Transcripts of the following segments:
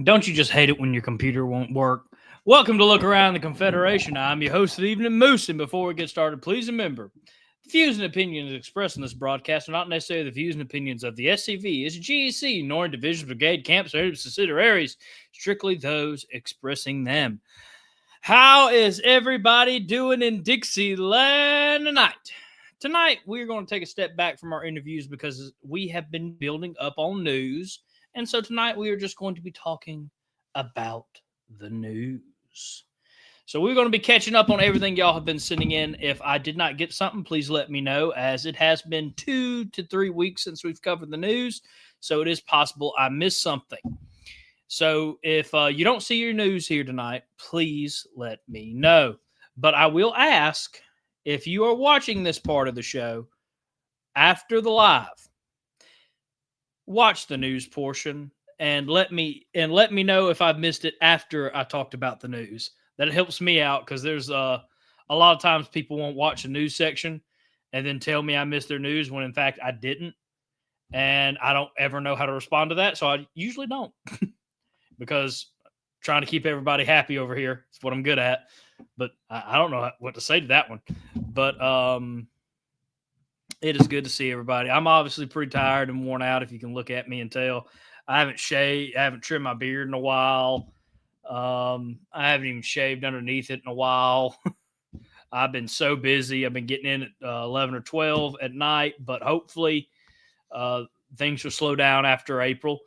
Don't you just hate it when your computer won't work? Welcome to Look Around the Confederation. I'm your host, Evening Moose, and before we get started, please remember the views and opinions expressed in this broadcast are not necessarily the views and opinions of the SCV, GEC, nor Division Brigade camps or subsidiaries, strictly those expressing them. How is everybody doing in Dixieland tonight? Tonight, we're going to take a step back from our interviews because we have been building up on news. And so tonight, we are just going to be talking about the news. So we're going to be catching up on everything y'all have been sending in. If I did not get something, please let me know, as it has been 2 to 3 weeks since we've covered the news. So it is possible I missed something. So if you don't see your news here tonight, please let me know. But I will ask, if you are watching this part of the show after the live, watch the news portion and let me know if I've missed it after I talked about the news. That helps me out, because there's a lot of times people won't watch the news section and then tell me I missed their news when in fact I didn't. And I don't ever know how to respond to that, so I usually don't. Because I'm trying to keep everybody happy over here. It's what I'm good at. But I don't know what to say to that one. But it is good to see everybody. I'm obviously pretty tired and worn out, if you can look at me and tell. I haven't shaved. I haven't trimmed my beard in a while. I haven't even shaved underneath it in a while. I've been so busy. I've been getting in at 11 or 12 at night. But hopefully things will slow down after April.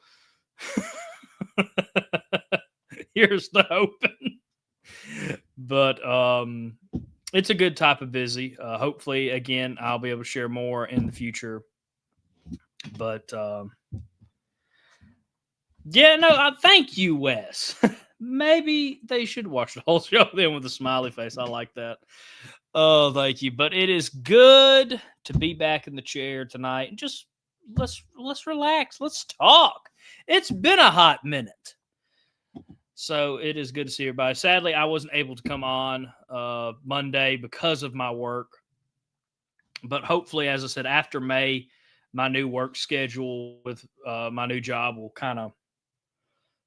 Here's the hoping. But it's a good type of busy. Hopefully, again, I'll be able to share more in the future. But thank you, Wes. Maybe they should watch the whole show then with a smiley face. I like that. Oh, thank you. But it is good to be back in the chair tonight. Just let's relax. Let's talk. It's been a hot minute. So it is good to see everybody. Sadly, I wasn't able to come on Monday because of my work. But hopefully, as I said, after May, my new work schedule with my new job will kind of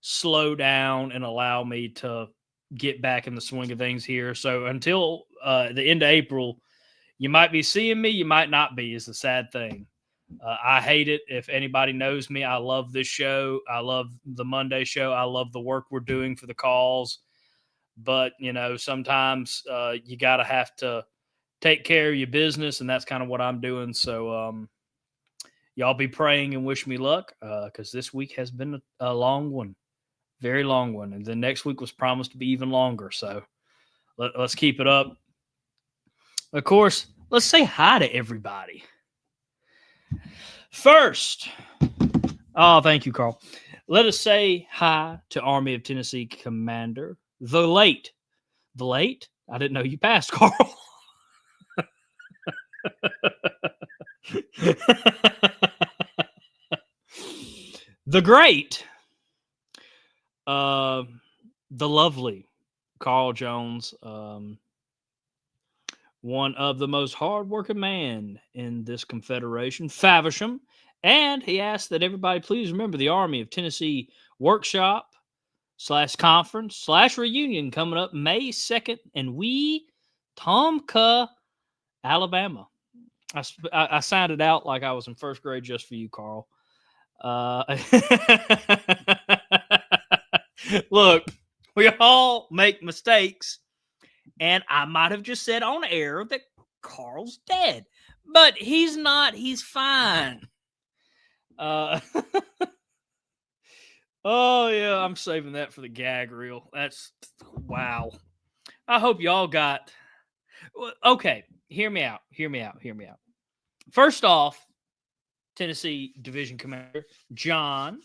slow down and allow me to get back in the swing of things here. So until the end of April, you might be seeing me, you might not be, is the sad thing. I hate it. If anybody knows me, I love this show. I love the Monday show. I love the work we're doing for the calls. But, sometimes you got to have to take care of your business, and that's kind of what I'm doing. So y'all be praying and wish me luck, because this week has been a long one, very long one. And then next week was promised to be even longer. So let's keep it up. Of course, let's say hi to everybody. First, thank you, Carl. Let us say hi to Army of Tennessee Commander, the late? I didn't know you passed, Carl. The great, the lovely Carl Jones, one of the most hardworking men in this Confederation, Faversham. And he asked that everybody please remember the Army of Tennessee workshop / conference / reunion coming up May 2nd in Wetumpka, Alabama. I signed it out like I was in first grade just for you, Carl. Look, we all make mistakes. And I might have just said on air that Carl's dead. But he's not. He's fine. Oh, yeah. I'm saving that for the gag reel. That's wow. I hope y'all got... Okay. Hear me out. First off, Tennessee Division Commander John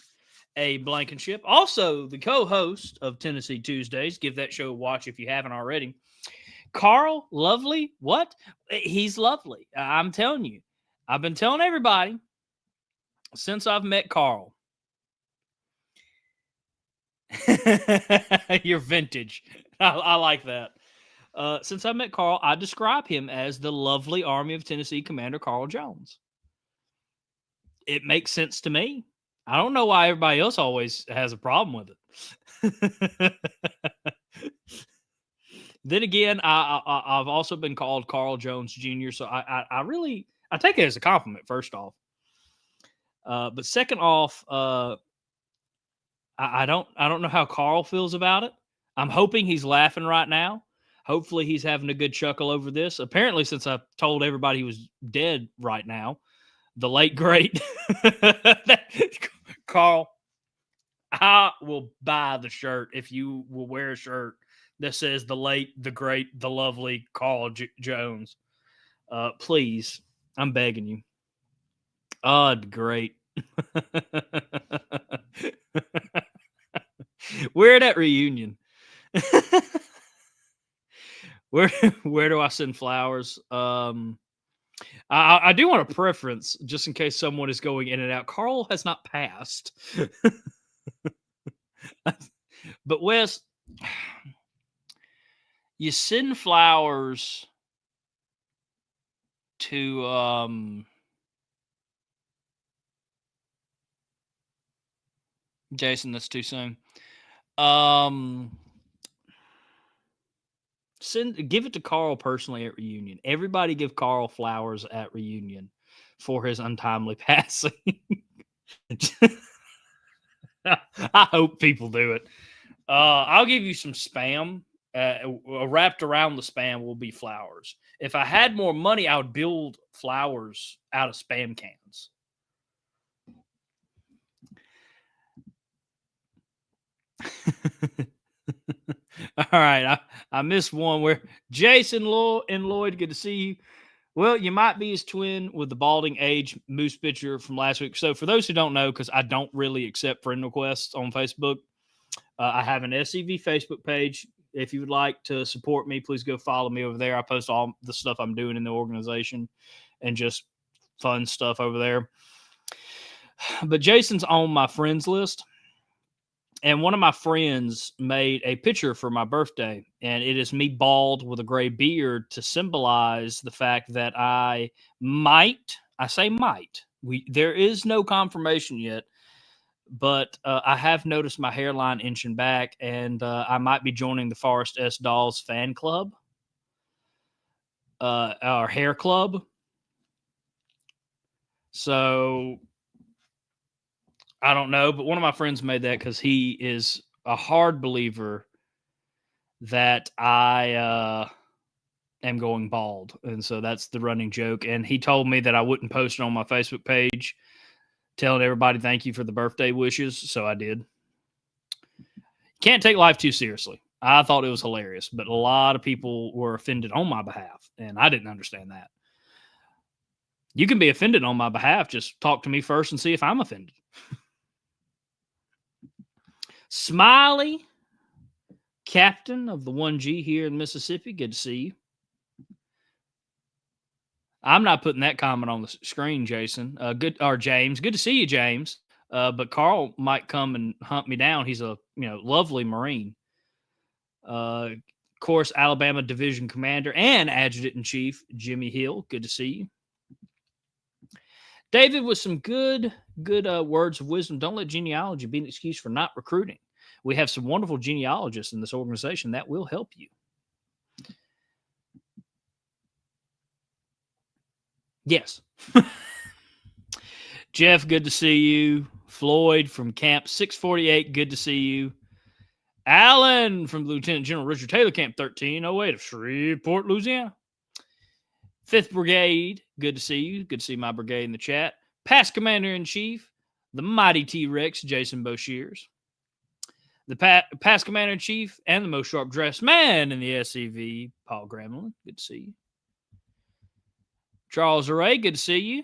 A. Blankenship, also the co-host of Tennessee Tuesdays. Give that show a watch if you haven't already. Carl, lovely. What? He's lovely. I'm telling you. I've been telling everybody since I've met Carl. You're vintage. I like that. Since I met Carl, I describe him as the lovely Army of Tennessee Commander Carl Jones. It makes sense to me. I don't know why everybody else always has a problem with it. Then again, I've also been called Carl Jones Jr., so I take it as a compliment. First off, but second off, I don't know how Carl feels about it. I'm hoping he's laughing right now. Hopefully, he's having a good chuckle over this. Apparently, since I told everybody he was dead right now, the late great Carl, I will buy the shirt if you will wear a shirt that says the late, the great, the lovely Carl Jones. Please, I'm begging you. Oh, it'd be great. We're at reunion. where where do I send flowers? I do want a preference just in case someone is going in and out. Carl has not passed. But Wes, you send flowers to Jason, that's too soon. Give it to Carl personally at reunion. Everybody give Carl flowers at reunion for his untimely passing. I hope people do it. I'll give you some spam. Wrapped around the spam will be flowers. If I had more money, I would build flowers out of spam cans. All right, I missed one where Jason and Lloyd, good to see you. Well, you might be his twin with the balding age moose picture from last week. So for those who don't know, because I don't really accept friend requests on Facebook, I have an SCV Facebook page. If you would like to support me, please go follow me over there. I post all the stuff I'm doing in the organization and just fun stuff over there. But Jason's on my friends list. And one of my friends made a picture for my birthday, and it is me bald with a gray beard to symbolize the fact that I say might. There is no confirmation yet, but I have noticed my hairline inching back, and I might be joining the Forrest S. Dolls fan club, our hair club. So I don't know, but one of my friends made that because he is a hard believer that I am going bald. And so that's the running joke. And he told me that I wouldn't post it on my Facebook page, telling everybody thank you for the birthday wishes. So I did. Can't take life too seriously. I thought it was hilarious, but a lot of people were offended on my behalf, and I didn't understand that. You can be offended on my behalf. Just talk to me first and see if I'm offended. Smiley, captain of the 1G here in Mississippi. Good to see you. I'm not putting that comment on the screen, Jason. James. Good to see you, James. But Carl might come and hunt me down. He's a lovely Marine. Of course, Alabama Division Commander and Adjutant in Chief Jimmy Hill. Good to see you. David, with some good words of wisdom. Don't let genealogy be an excuse for not recruiting. We have some wonderful genealogists in this organization that will help you. Yes. Jeff, good to see you. Floyd from Camp 648, good to see you. Alan from Lieutenant General Richard Taylor, Camp 1308 of Shreveport, Louisiana. 5th Brigade, good to see you. Good to see my brigade in the chat. Past Commander-in-Chief, the mighty T-Rex, Jason Boshears. The past Commander-in-Chief and the most sharp-dressed man in the SCV, Paul Gremlin. Good to see you. Charles Array, good to see you.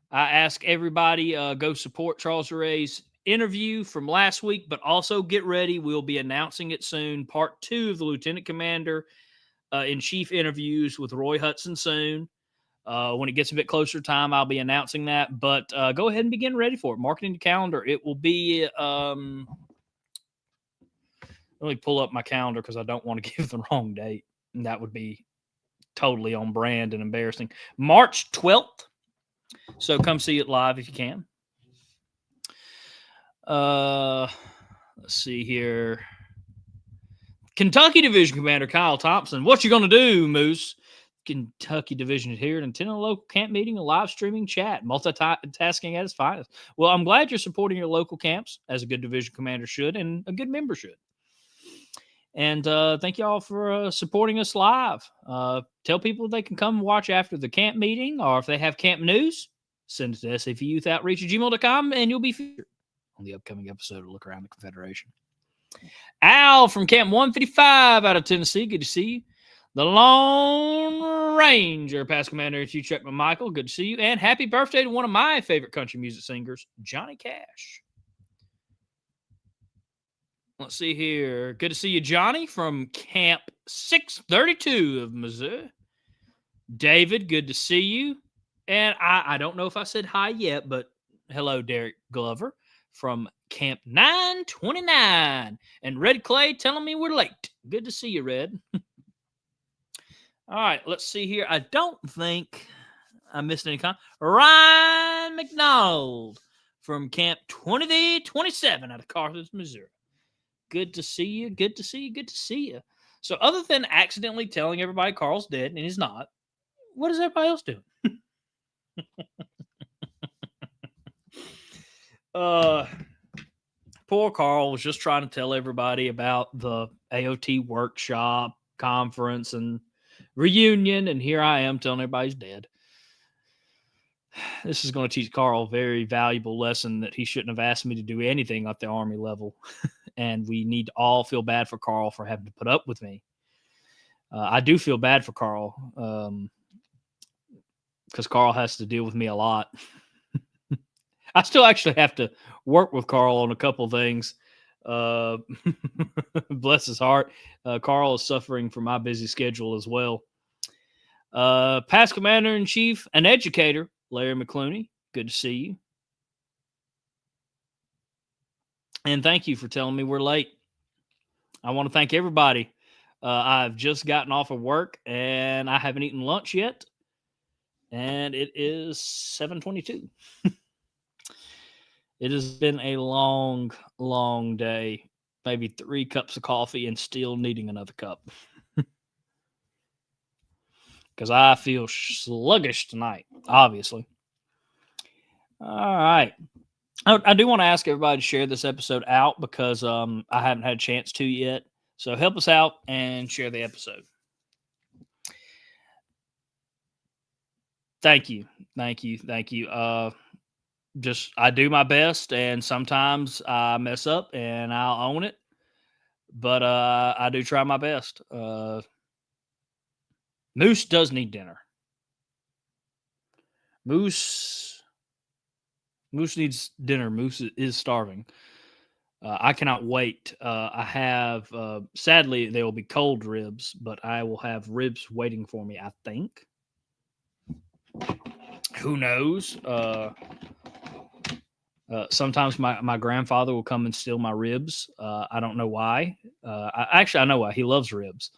I ask everybody go support Charles Array's interview from last week, but also get ready. We'll be announcing it soon. Part 2 of the Lieutenant Commander in Chief interviews with Roy Hudson soon. When it gets a bit closer to time, I'll be announcing that. But go ahead and begin ready for it. Mark it in your calendar. It will be... let me pull up my calendar because I don't want to give the wrong date. And that would be totally on brand and embarrassing. March 12th. So come see it live if you can. Let's Let's see here. Kentucky Division Commander Kyle Thompson. What you going to do, Moose? Kentucky Division is here and attending a local camp meeting, a live streaming chat, multitasking at its finest. Well, I'm glad you're supporting your local camps, as a good division commander should and a good member should. And thank you all for supporting us live. Tell people they can come watch after the camp meeting, or if they have camp news, send it to scyouthoutreach@gmail.com, and you'll be featured on the upcoming episode of Look Around the Confederation. Al from Camp 155 out of Tennessee. Good to see you. The Lone Ranger, past commander, if you check my Michael. Good to see you. And happy birthday to one of my favorite country music singers, Johnny Cash. Let's see here. Good to see you, Johnny, from Camp 632 of Missouri. David, good to see you. And I don't know if I said hi yet, but hello, Derek Glover from Camp 929. And Red Clay telling me we're late. Good to see you, Red. All right, let's see here. I don't think I missed any comment. Ryan McDonald from Camp 2027 out of Carthage, Missouri. Good to see you. Good to see you. Good to see you. So other than accidentally telling everybody Carl's dead, and he's not, what is everybody else doing? Poor Carl was just trying to tell everybody about the AOT workshop, conference, and reunion, and here I am telling everybody he's dead. This is going to teach Carl a very valuable lesson that he shouldn't have asked me to do anything at the Army level. And we need to all feel bad for Carl for having to put up with me. I do feel bad for Carl because Carl has to deal with me a lot. I still actually have to work with Carl on a couple things. Bless his heart. Carl is suffering from my busy schedule as well. Past Commander-in-Chief and educator, Larry McClooney. Good to see you. And thank you for telling me we're late. I want to thank everybody. I've just gotten off of work and I haven't eaten lunch yet. And it is 7:22. It has been a long, long day. Maybe 3 cups of coffee and still needing another cup. Because I feel sluggish tonight, obviously. All right. I do want to ask everybody to share this episode out because I haven't had a chance to yet. So help us out and share the episode. Thank you. Thank you. Thank you. I do my best, and sometimes I mess up and I'll own it. But I do try my best. Moose does need dinner. Moose needs dinner. Moose is starving. I cannot wait. I have, sadly, there will be cold ribs, but I will have ribs waiting for me, I think. Who knows? Sometimes my grandfather will come and steal my ribs. I don't know why. I know why. He loves ribs.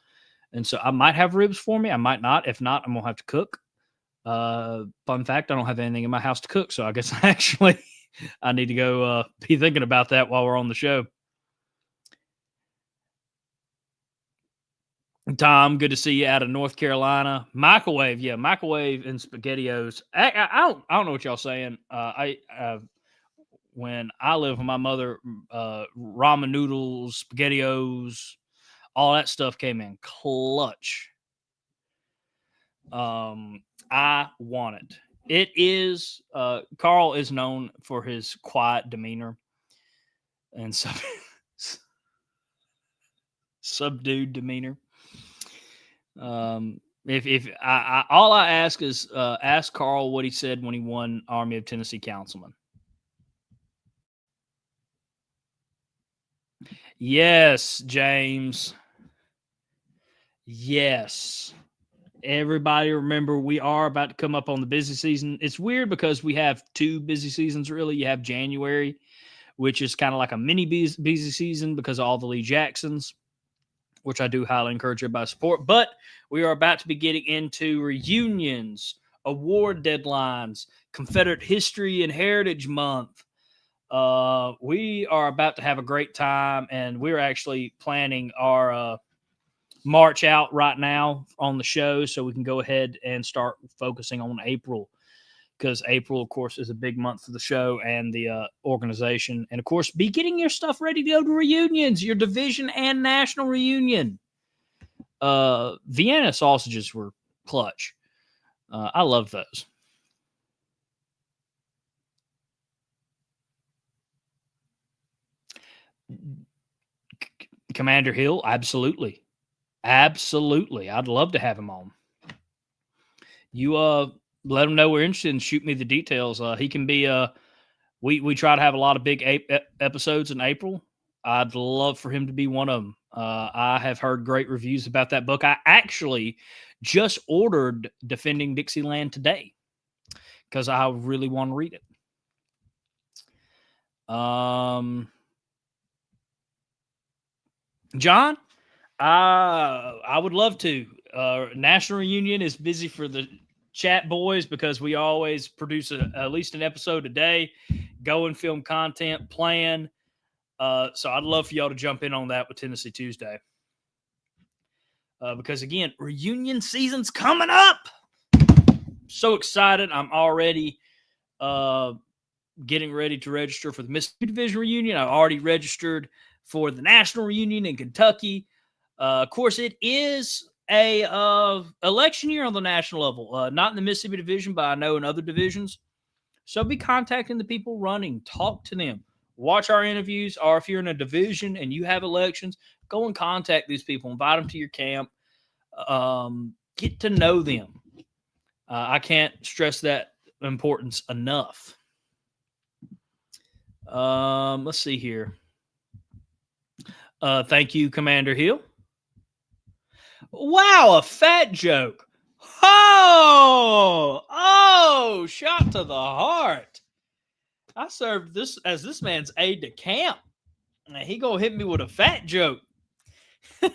And so I might have ribs for me. I might not. If not, I'm going to have to cook. Fun fact, I don't have anything in my house to cook. So I guess I need to go be thinking about that while we're on the show. Tom, good to see you out of North Carolina. Microwave, yeah, microwave and SpaghettiOs. I don't know what y'all saying. When I lived with my mother, ramen noodles, SpaghettiOs, all that stuff came in clutch. I want it. It is, Carl is known for his quiet demeanor and subdued demeanor. If all I ask is, ask Carl what he said when he won Army of Tennessee Councilman. Yes, James. Yes. Everybody remember we are about to come up on the busy season. It's weird because we have 2 busy seasons, really. You have January, which is kind of like a mini busy season because of all the Lee Jacksons, which I do highly encourage everybody to support. But we are about to be getting into reunions, award deadlines, Confederate History and Heritage Month, We are about to have a great time, and we're actually planning our March out right now on the show so we can go ahead and start focusing on April, because April, of course, is a big month for the show and the organization. And, of course, be getting your stuff ready to go to reunions, your division and national reunion. Vienna sausages were clutch. I love those. Commander Hill, absolutely. Absolutely. I'd love to have him on. You let him know we're interested and shoot me the details. He can be we try to have a lot of big episodes in April. I'd love for him to be one of them. I have heard great reviews about that book. I actually just ordered Defending Dixieland today because I really want to read it. John, I would love to. National Reunion is busy for the chat boys because we always produce at least an episode a day, go and film content, plan. So I'd love for y'all to jump in on that with Tennessee Tuesday. Because, again, reunion season's coming up. So excited. I'm already getting ready to register for the Mississippi Division reunion. I've already registered for the national reunion in Kentucky. Of course, it is a election year on the national level. Not in the Mississippi Division, but I know in other divisions. So be contacting the people running. Talk to them. Watch our interviews. Or if you're in a division and you have elections, go and contact these people. Invite them to your camp. Get to know them. I can't stress that importance enough. Let's see here. Thank you, Commander Hill. Wow, a fat joke. Oh, shot to the heart. I served this as this man's aide de camp. And he gonna hit me with a fat joke. I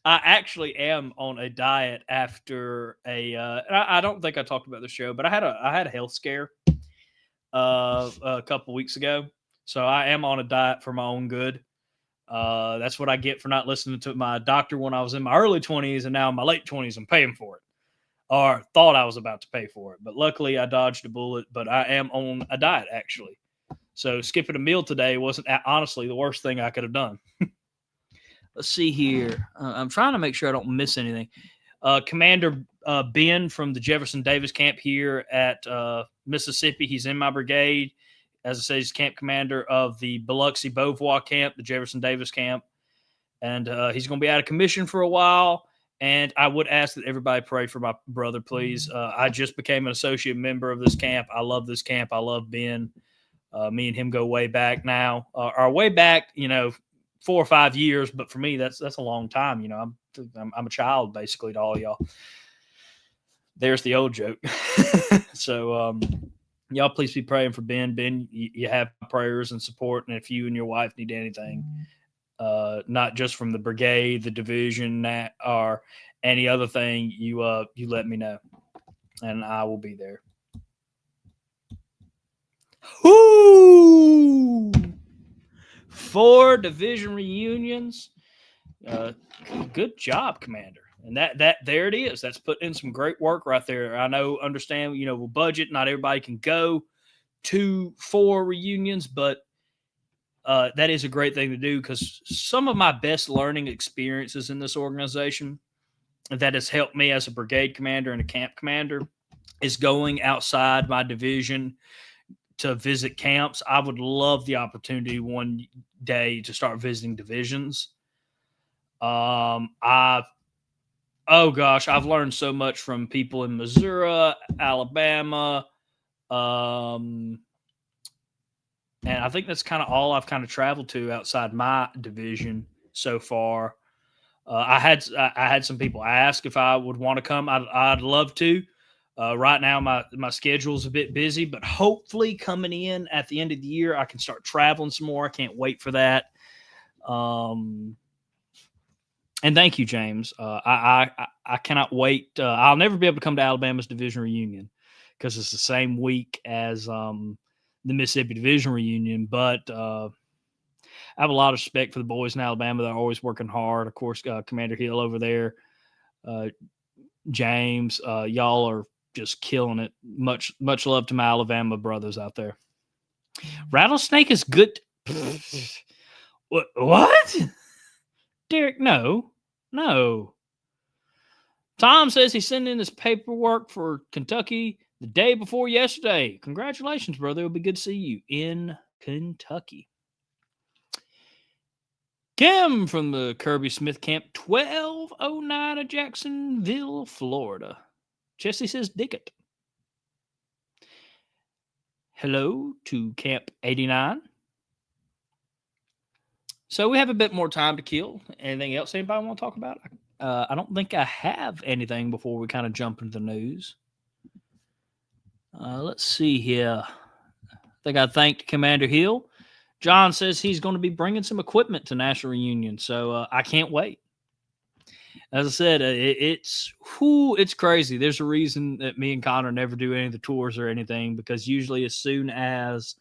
actually am on a diet after I don't think I talked about the show, but I had a health scare a couple weeks ago. So I am on a diet for my own good. That's what I get for not listening to my doctor when I was in my early 20s, and now in my late 20s, I'm paying for it, or thought I was about to pay for it. But luckily, I dodged a bullet. But I am on a diet, actually. So skipping a meal today wasn't honestly the worst thing I could have done. Let's see here. I'm trying to make sure I don't miss anything. Commander Ben from the Jefferson Davis camp here at Mississippi. He's in my brigade. As I say, he's camp commander of the Biloxi Beauvoir camp, the Jefferson Davis camp. And he's going to be out of commission for a while. And I would ask that everybody pray for my brother, please. I just became an associate member of this camp. I love this camp. I love Ben. Me and him go way back now. Our way back, 4 or 5 years. But for me, that's a long time. I'm a child, basically, to all y'all. There's the old joke. So, y'all please be praying for Ben. Ben, you have prayers and support. And if you and your wife need anything, not just from the brigade, the division, or any other thing, you let me know, and I will be there. Whoo! 4 division reunions. Good job, Commander. And that there it is. That's putting in some great work right there. I understand, with budget, not everybody can go to 4 reunions, but that is a great thing to do, because some of my best learning experiences in this organization that has helped me as a brigade commander and a camp commander is going outside my division to visit camps. I would love the opportunity one day to start visiting divisions. I've learned so much from people in Missouri, Alabama, and I think that's kind of all I've kind of traveled to outside my division so far. I had some people ask if I would want to come. I'd love to. Right now, my schedule's a bit busy, but hopefully coming in at the end of the year, I can start traveling some more. I can't wait for that. And thank you, James. I cannot wait. I'll never be able to come to Alabama's division reunion because it's the same week as the Mississippi Division reunion. But I have a lot of respect for the boys in Alabama. They're always working hard. Of course, Commander Hill over there, James, y'all are just killing it. Much love to my Alabama brothers out there. Rattlesnake is good. What? Derek, no. Tom says he sent in his paperwork for Kentucky the day before yesterday. Congratulations, brother. It'll be good to see you in Kentucky. Kim from the Kirby Smith Camp, 1209 of Jacksonville, Florida. Jesse says, dig it. Hello to Camp 89. So we have a bit more time to kill. Anything else anybody want to talk about? I don't think I have anything before we kind of jump into the news. Let's see here. I think I thanked Commander Hill. John says he's going to be bringing some equipment to National Reunion, so I can't wait. As I said, it's crazy. There's a reason that me and Connor never do any of the tours or anything, because usually as soon as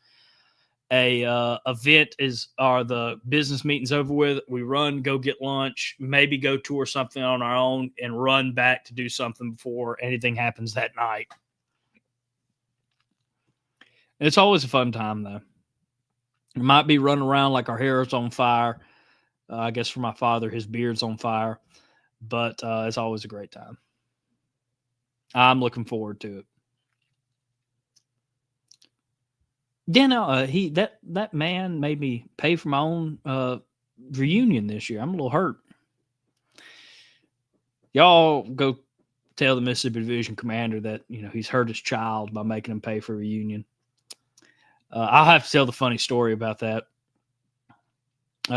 a event or the business meeting's over with, we run, go get lunch, maybe go tour something on our own, and run back to do something before anything happens that night. It's always a fun time, though. We might be running around like our hair is on fire. I guess for my father, his beard's on fire. But it's always a great time. I'm looking forward to it. Then that man made me pay for my own reunion this year. I'm a little hurt. Y'all go tell the Mississippi Division commander that he's hurt his child by making him pay for a reunion. I'll have to tell the funny story about that.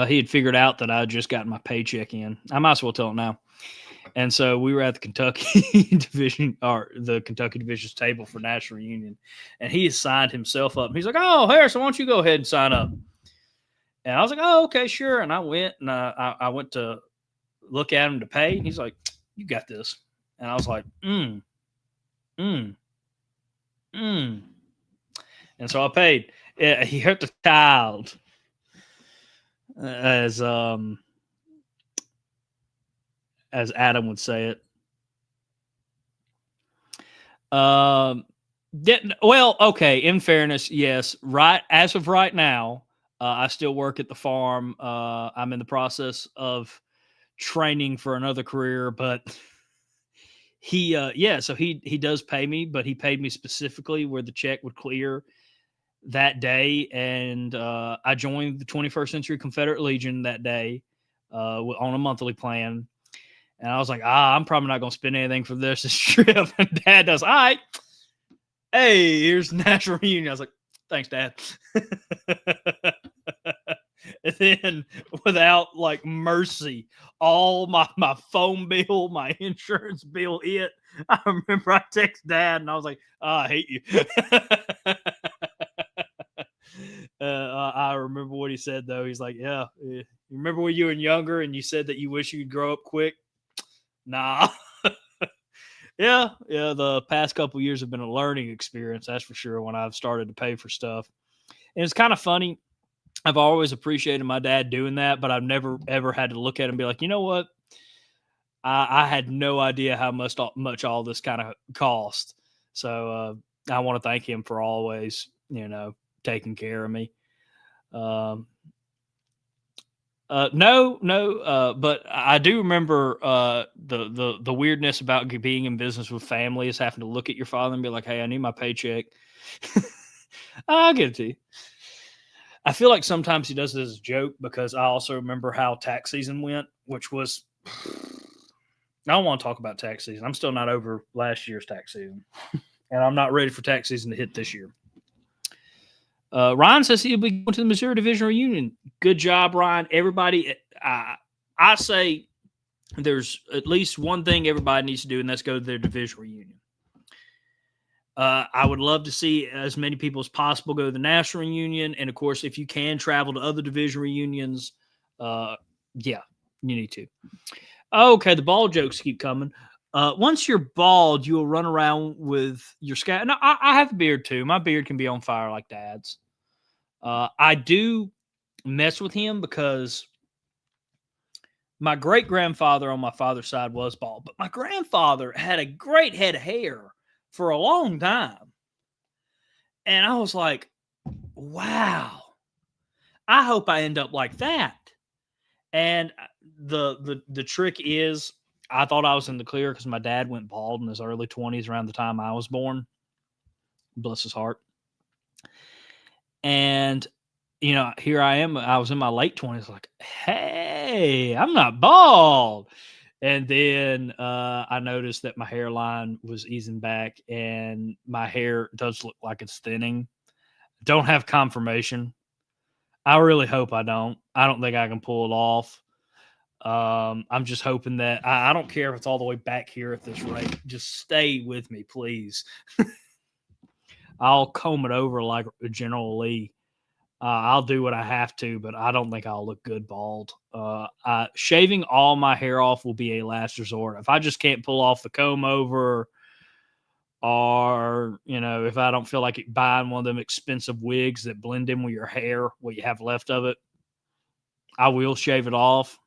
He had figured out that I had just gotten my paycheck in. I might as well tell it now. And so we were at the Kentucky Division, or the Kentucky Division's table for National Reunion, and he signed himself up. He's like, "Oh, Harrison, why don't you go ahead and sign up?" And I was like, "Oh, okay, sure." And I went, and I went to look at him to pay, and he's like, "You got this." And I was like, And so I paid. Yeah, he hurt the child, as Adam would say it. Well, okay. In fairness, yes. Right as of right now, I still work at the farm. I'm in the process of training for another career, but so he does pay me, but he paid me specifically where the check would clear that day, and I joined the 21st Century Confederate Legion that day on a monthly plan. And I was like, I'm probably not going to spend anything for this trip. And Dad does, all right. Hey, here's the National Reunion. I was like, thanks, Dad. And then without mercy, all my phone bill, my insurance bill hit. I remember I texted Dad and I was like, I hate you. I remember what he said, though. He's like, yeah, you remember when you were younger and you said that you wish you could grow up quick? Nah. Yeah. The past couple of years have been a learning experience, that's for sure, when I've started to pay for stuff. And it's kind of funny. I've always appreciated my dad doing that, but I've never, ever had to look at him and be like, you know what? I had no idea how much all this kind of cost. So I want to thank him for always, taking care of me. No, but I do remember the weirdness about being in business with family is having to look at your father and be like, hey, I need my paycheck. I'll give it to you. I feel like sometimes he does it as a joke, because I also remember how tax season went, which was, I don't want to talk about tax season. I'm still not over last year's tax season, and I'm not ready for tax season to hit this year. Ryan says he'll be going to the Missouri Division reunion. Good job, Ryan. Everybody, I say there's at least one thing everybody needs to do, and that's go to their division reunion. I would love to see as many people as possible go to the national reunion. And, of course, if you can travel to other division reunions, you need to. Okay, the ball jokes keep coming. once you're bald, you'll run around with your scalp. No, I have a beard too. My beard can be on fire like Dad's. I do mess with him because my great grandfather on my father's side was bald, but my grandfather had a great head of hair for a long time. And I was like, wow, I hope I end up like that. And the trick is, I thought I was in the clear because my dad went bald in his early 20s around the time I was born. Bless his heart. And here I am. I was in my late 20s, like, hey, I'm not bald. And then I noticed that my hairline was easing back and my hair does look like it's thinning. Don't have confirmation. I really hope I don't. I don't think I can pull it off. I'm just hoping that I don't care if it's all the way back here at this rate. Just stay with me, please. I'll comb it over like General Lee. I'll do what I have to, but I don't think I'll look good bald. Shaving all my hair off will be a last resort. If I just can't pull off the comb over, or if I don't feel like buying one of them expensive wigs that blend in with your hair, what you have left of it, I will shave it off.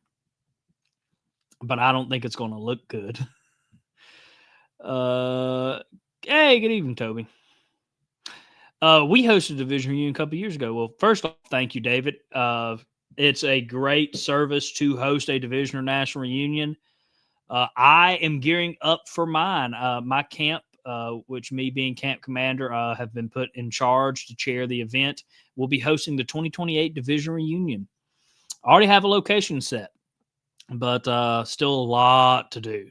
But I don't think it's going to look good. Hey, good evening, Toby. We hosted a division reunion a couple years ago. Well, first off, thank you, David. It's a great service to host a division or national reunion. I am gearing up for mine. My camp, which me being camp commander, have been put in charge to chair the event. We'll be hosting the 2028 division reunion. I already have a location set, but still a lot to do.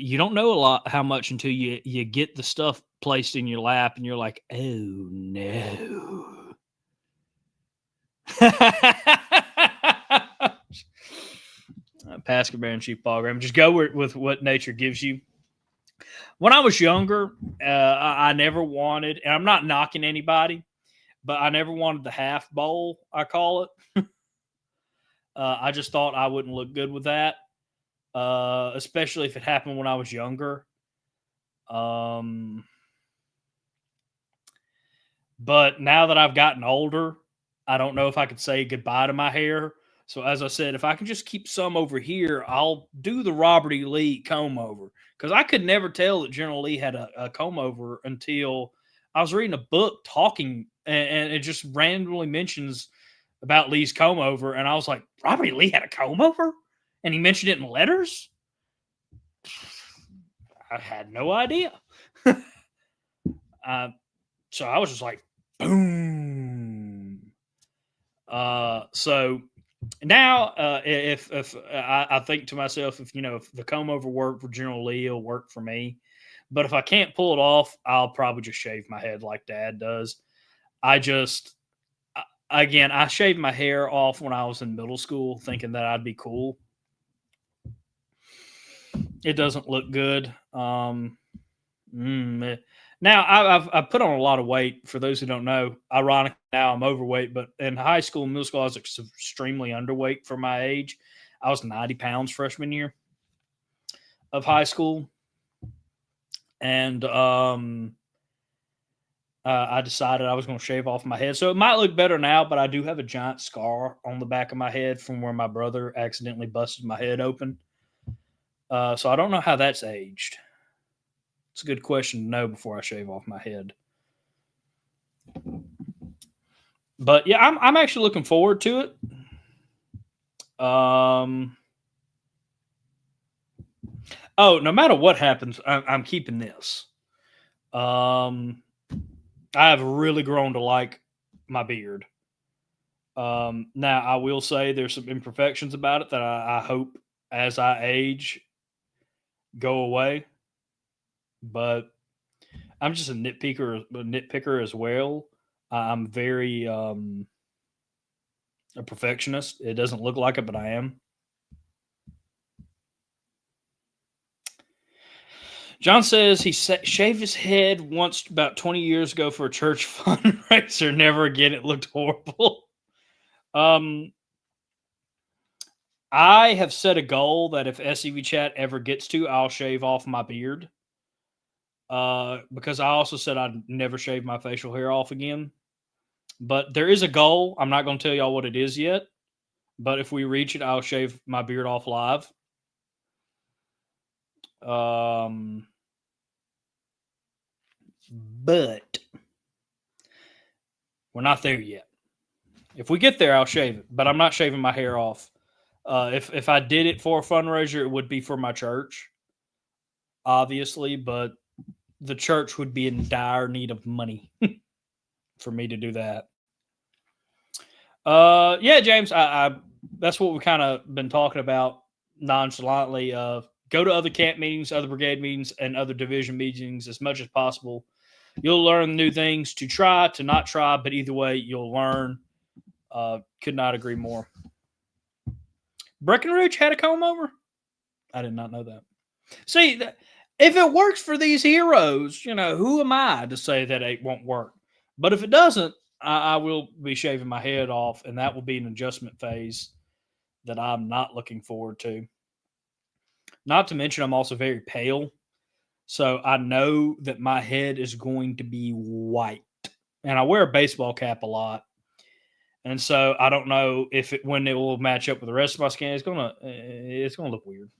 You don't know how much until you get the stuff placed in your lap and you're like, oh no. Pascal Bear and Chief Ballgram. Just go with what nature gives you. When I was younger, I never wanted, and I'm not knocking anybody, but I never wanted the half bowl, I call it. I just thought I wouldn't look good with that. Especially if it happened when I was younger. But now that I've gotten older, I don't know if I could say goodbye to my hair. So as I said, if I can just keep some over here, I'll do the Robert E. Lee comb over. Because I could never tell that General Lee had a comb over until I was reading a book talking, and it just randomly mentions about Lee's comb over. And I was like, Robert E. Lee had a comb over? And he mentioned it in letters? I had no idea. So I was just like, boom. So now, if I think to myself, if the comb over worked for General Lee, it'll work for me. But if I can't pull it off, I'll probably just shave my head like Dad does. I shaved my hair off when I was in middle school, thinking that I'd be cool. It doesn't look good. Now I've put on a lot of weight. For those who don't know, ironically, now I'm overweight. But in high school and middle school, I was extremely underweight for my age. I was 90 pounds freshman year of high school, and I decided I was going to shave off my head. So it might look better now, but I do have a giant scar on the back of my head from where my brother accidentally busted my head open. So I don't know how that's aged. It's a good question to know before I shave off my head. But yeah, I'm actually looking forward to it. No matter what happens, I'm keeping this. I have really grown to like my beard. Now I will say there's some imperfections about it that I hope as I age go away. But I'm just a nitpicker as well. I'm very a perfectionist. It doesn't look like it, but I am. John says he shaved his head once about 20 years ago for a church fundraiser. Never again. It looked horrible. I have set a goal that if SCV chat ever gets to, I'll shave off my beard. Because I also said I'd never shave my facial hair off again. But there is a goal. I'm not going to tell y'all what it is yet. But if we reach it, I'll shave my beard off live. But we're not there yet. If we get there, I'll shave it. But I'm not shaving my hair off. If I did it for a fundraiser, it would be for my church, obviously. But the church would be in dire need of money for me to do that. Yeah, James, I that's what we kind of been talking about nonchalantly. Go to other camp meetings, other brigade meetings, and other division meetings as much as possible. You'll learn new things to try, to not try, but either way, you'll learn. Could not agree more. Breckenridge had a comb over? I did not know that. See, if it works for these heroes, who am I to say that it won't work? But if it doesn't, I will be shaving my head off, and that will be an adjustment phase that I'm not looking forward to. Not to mention, I'm also very pale. So I know that my head is going to be white. And I wear a baseball cap a lot. And so I don't know if when it will match up with the rest of my skin. It's gonna look weird.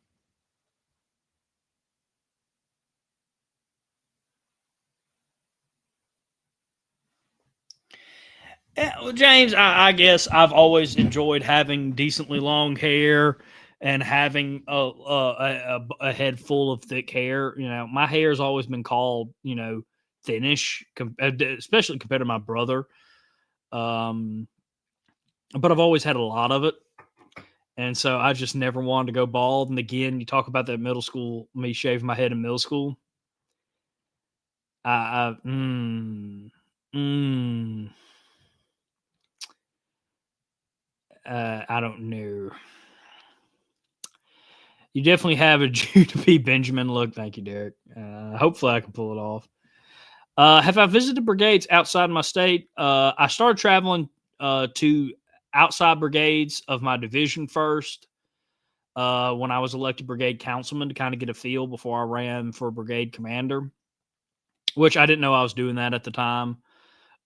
Yeah, well, James, I guess I've always enjoyed having decently long hair and having a head full of thick hair. My hair has always been called, thinnish, especially compared to my brother. Um, but I've always had a lot of it. And so I just never wanted to go bald. And again, you talk about that middle school, me shaving my head in middle school. I, I mm, mm, I don't know. You definitely have a Judah P. Benjamin look. Thank you, Derek. Hopefully, I can pull it off. Have I visited brigades outside my state? I started traveling to outside brigades of my division first when I was elected brigade councilman to kind of get a feel before I ran for brigade commander, which I didn't know I was doing that at the time.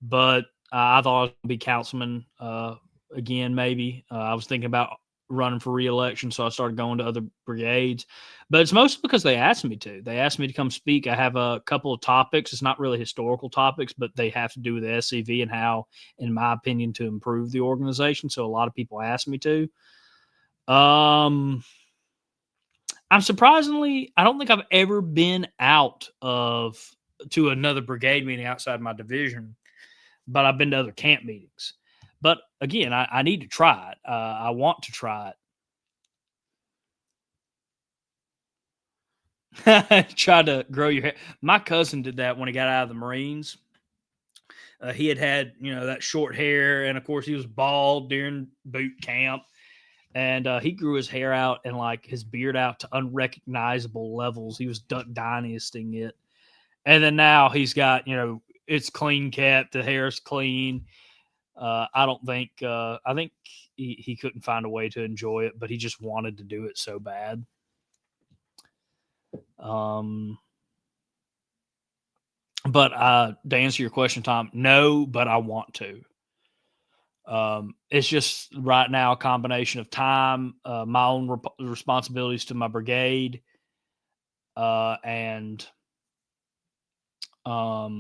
But I thought I was going to be councilman again, maybe. I was thinking about running for reelection, so I started going to other brigades. But it's mostly because they asked me to. They asked me to come speak. I have a couple of topics. It's not really historical topics, but they have to do with the SCV and how, in my opinion, to improve the organization. So a lot of people asked me to. I'm surprisingly, I don't think I've ever been out of to another brigade meeting outside my division, but I've been to other camp meetings. But again, I need to try it. I want to try it. Try to grow your hair. My cousin did that when he got out of the Marines. He had that short hair, and of course he was bald during boot camp. And he grew his hair out and like his beard out to unrecognizable levels. He was Duck Dynasting it, and then now he's got it's clean kept. The hair's clean. I don't think I think he couldn't find a way to enjoy it, but he just wanted to do it so bad. But to answer your question, Tom, no, but I want to. It's just right now a combination of time, my own responsibilities to my brigade, and of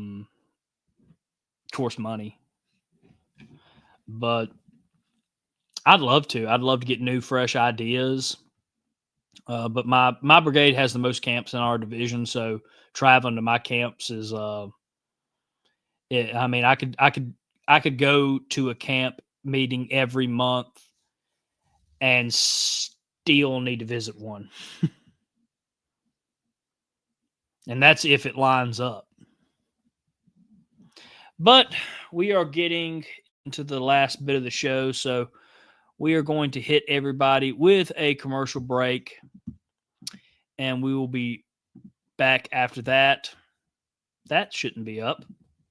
course money. But I'd love to. I'd love to get new, fresh ideas. But my brigade has the most camps in our division, so traveling to my camps is I mean, I could go to a camp meeting every month and still need to visit one. And that's if it lines up. But we are getting into the last bit of the show, so we are going to hit everybody with a commercial break, and we will be back after that. That shouldn't be up.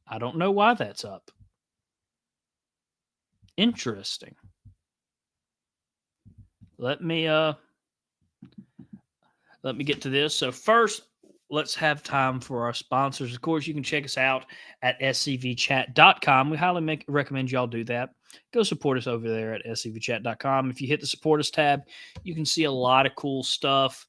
I don't know why that's up. Interesting. let me get to this. So first, let's have time for our sponsors. Of course, you can check us out at scvchat.com. We highly recommend y'all do that. Go support us over there at scvchat.com. If you hit the support us tab, you can see a lot of cool stuff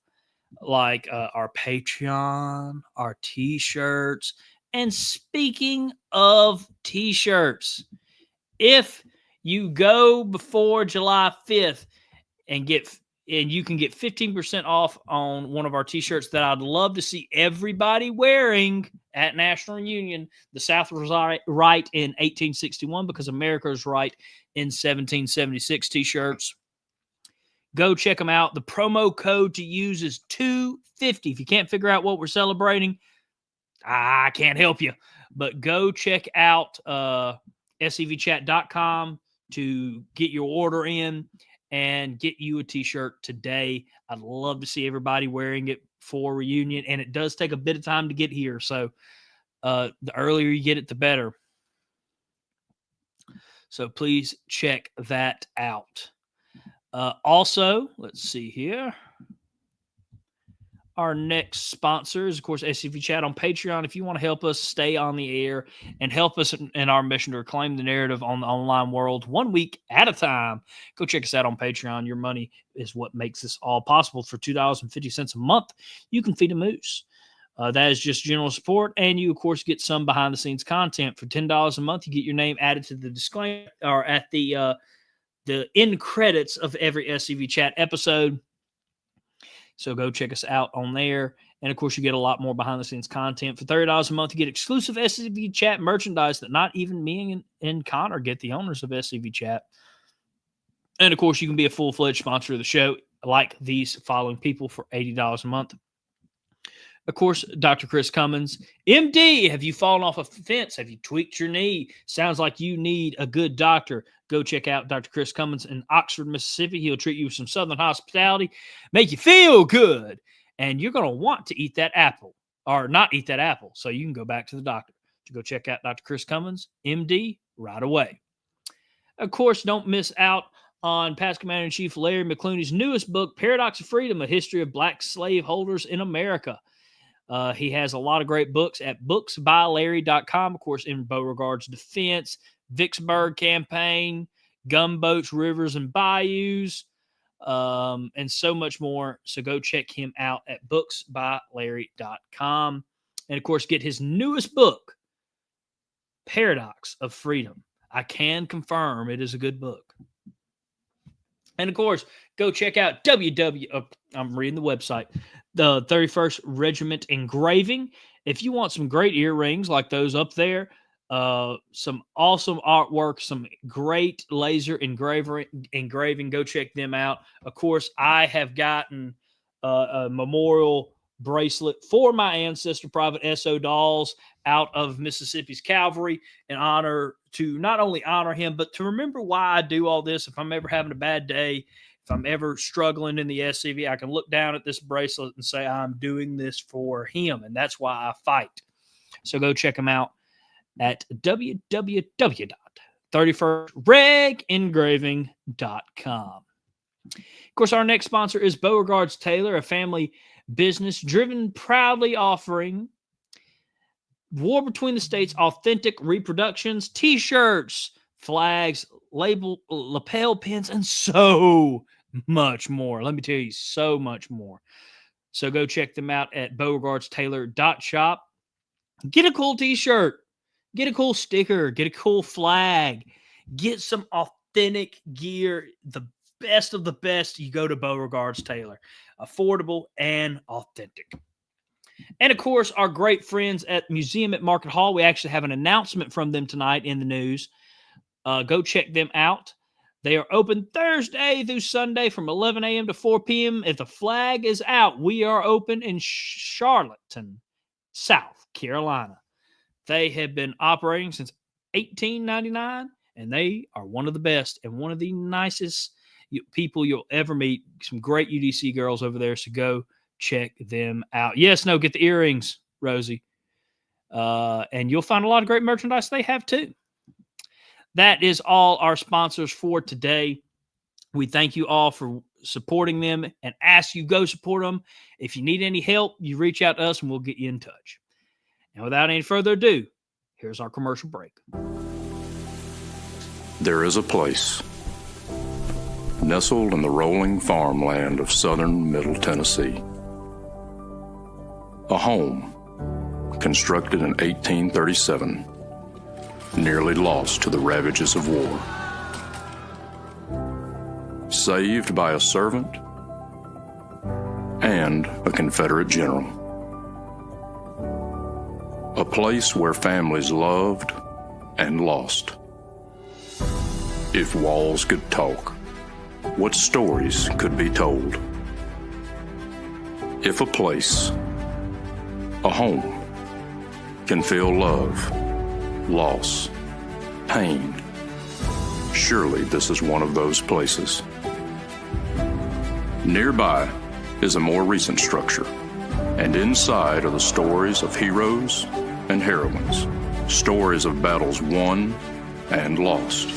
like our Patreon, our t-shirts. And speaking of t-shirts, if you go before July 5th and you can get 15% off on one of our t-shirts that I'd love to see everybody wearing at National Reunion. The South was right in 1861 because America is right in 1776 t-shirts. Go check them out. The promo code to use is 250. If you can't figure out what we're celebrating, I can't help you. But go check out scvchat.com to get your order in and get you a t-shirt today. I'd love to see everybody wearing it for reunion, and it does take a bit of time to get here. So the earlier you get it, the better. So please check that out. Also, let's see here. Our next sponsor is, of course, SCV Chat on Patreon. If you want to help us stay on the air and help us in our mission to reclaim the narrative on the online world 1 week at a time, go check us out on Patreon. Your money is what makes this all possible. For $2.50 a month, you can feed a moose. That is just general support, and you, of course, get some behind-the-scenes content. For $10 a month, you get your name added to the disclaimer or at the end credits of every SCV Chat episode. So go check us out on there. And, of course, you get a lot more behind-the-scenes content. For $30 a month, you get exclusive SCV Chat merchandise that not even me and Connor get, the owners of SCV Chat. And, of course, you can be a full-fledged sponsor of the show like these following people for $80 a month. Of course, Dr. Chris Cummins. MD, have you fallen off a fence? Have you tweaked your knee? Sounds like you need a good doctor. Go check out Dr. Chris Cummins in Oxford, Mississippi. He'll treat you with some Southern hospitality, make you feel good, and you're going to want to eat that apple, or not eat that apple, so you can go back to the doctor. To go check out Dr. Chris Cummins, MD, right away. Of course, don't miss out on past Commander-in-Chief Larry McClooney's newest book, Paradox of Freedom, A History of Black Slaveholders in America. He has a lot of great books at booksbylarry.com, of course, in Beauregard's defense, Vicksburg campaign, gunboats, rivers, and bayous, and so much more. So go check him out at booksbylarry.com. And, of course, get his newest book, Paradox of Freedom. I can confirm it is a good book. And, of course, go check out I'm reading the website, the 31st Regiment Engraving. If you want some great earrings like those up there, some awesome artwork, some great laser engraving, go check them out. Of course, I have gotten a memorial bracelet for my ancestor, Private S.O. Dawes, out of Mississippi's Cavalry, in honor to not only honor him, but to remember why I do all this. If I'm ever having a bad day, if I'm ever struggling in the SCV, I can look down at this bracelet and say, I'm doing this for him. And that's why I fight. So go check them out at www.31stregengraving.com. Of course, our next sponsor is Beauregard's Tailor, a family business driven, proudly offering War Between the States authentic reproductions, t-shirts, flags, lapel pins, and so much more. Let me tell you, so much more. So go check them out at beauregardstailor.shop. Get a cool t-shirt, get a cool sticker, get a cool flag, get some authentic gear, the best of the best. You go to Beauregard's Tailor. Affordable and authentic. And, of course, our great friends at Museum at Market Hall. We actually have an announcement from them tonight in the news. Go check them out. They are open Thursday through Sunday from 11 a.m. to 4 p.m. If the flag is out, we are open in Charlottesville, South Carolina. They have been operating since 1899, and they are one of the best and one of the nicest people you'll ever meet. Some great UDC girls over there, so go check them out. Yes, no, get the earrings, Rosie. And you'll find a lot of great merchandise they have too. That is all our sponsors for today. We thank you all for supporting them and ask you go support them. If you need any help, you reach out to us and we'll get you in touch. And without any further ado, here's our commercial break. There is a place nestled in the rolling farmland of southern Middle Tennessee. A home constructed in 1837, nearly lost to the ravages of war. Saved by a servant and a Confederate general. A place where families loved and lost. If walls could talk, what stories could be told? If a place, a home, can feel love, loss, pain, surely this is one of those places. Nearby is a more recent structure, and inside are the stories of heroes and heroines, stories of battles won and lost,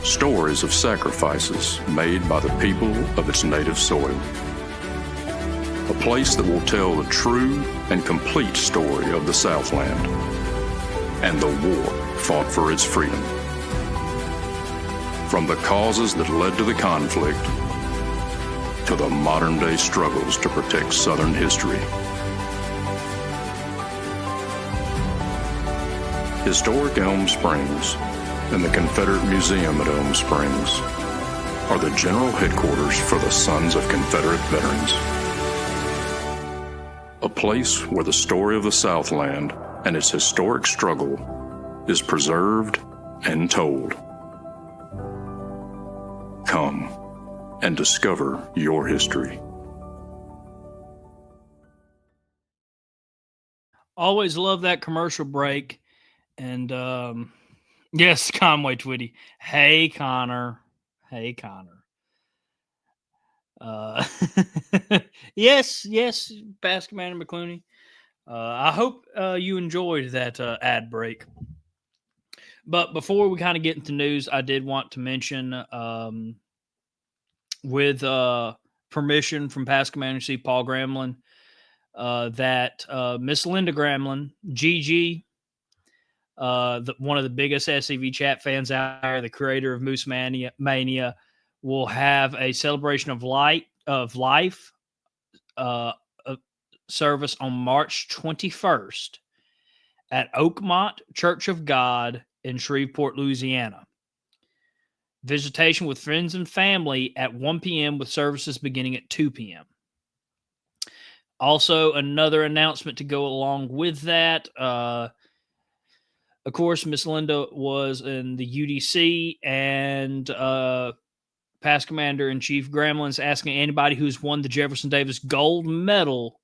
stories of sacrifices made by the people of its native soil. A place that will tell the true and complete story of the Southland and the war fought for its freedom. From the causes that led to the conflict to the modern-day struggles to protect Southern history. Historic Elm Springs and the Confederate Museum at Elm Springs are the general headquarters for the Sons of Confederate Veterans. A place where the story of the Southland and its historic struggle is preserved and told. Come and discover your history. Always love that commercial break. And yes, Conway Twitty. Hey, Connor. Hey, Connor. Yes, Basket Man and McClooney. I hope you enjoyed that ad break. But before we kind of get into news, I did want to mention, with permission from past Commander-in-Chief Paul Gramlin, that Miss Linda Gramlin, Gigi, one of the biggest SCV chat fans out there, the creator of Moose Mania, will have a celebration of life service on March 21st at Oakmont Church of God in Shreveport, Louisiana. Visitation with friends and family at 1 p.m. with services beginning at 2 p.m. Also, another announcement to go along with that. Of course, Miss Linda was in the UDC, and past Commander-in-Chief Gremlin's asking anybody who's won the Jefferson Davis Gold Medal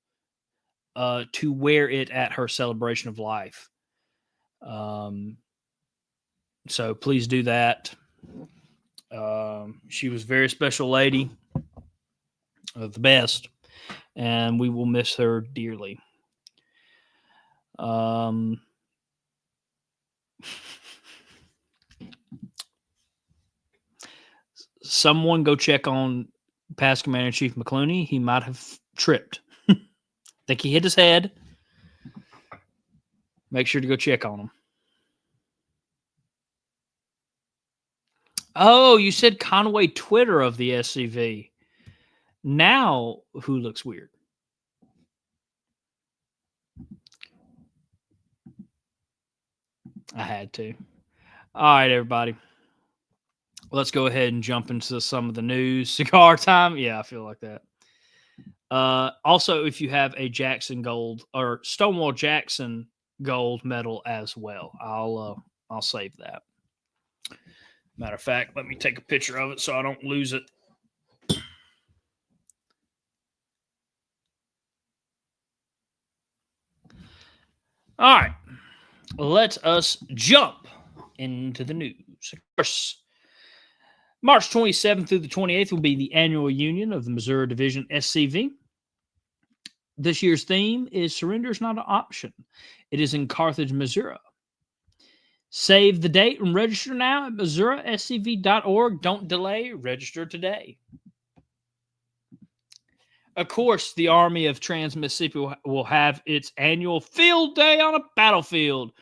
to wear it at her celebration of life. So please do that. She was a very special lady, the best, and we will miss her dearly. Someone go check on past Commander-in-Chief McClooney. He might have tripped. I think he hit his head. Make sure to go check on him. Oh, you said Conway Twitter of the SCV. Now, who looks weird? I had to. All right, everybody. Let's go ahead and jump into some of the news. Cigar time? Yeah, I feel like that. Also, if you have a Jackson Gold or Stonewall Jackson Gold medal as well, I'll save that. Matter of fact, let me take a picture of it so I don't lose it. All right, let us jump into the news. Of course, March 27th through the 28th will be the annual union of the Missouri Division SCV. This year's theme is Surrender is Not an Option. It is in Carthage, Missouri. Save the date and register now at MissouriSCV.org. Don't delay. Register today. Of course, the Army of Trans-Mississippi will have its annual Field Day on a Battlefield.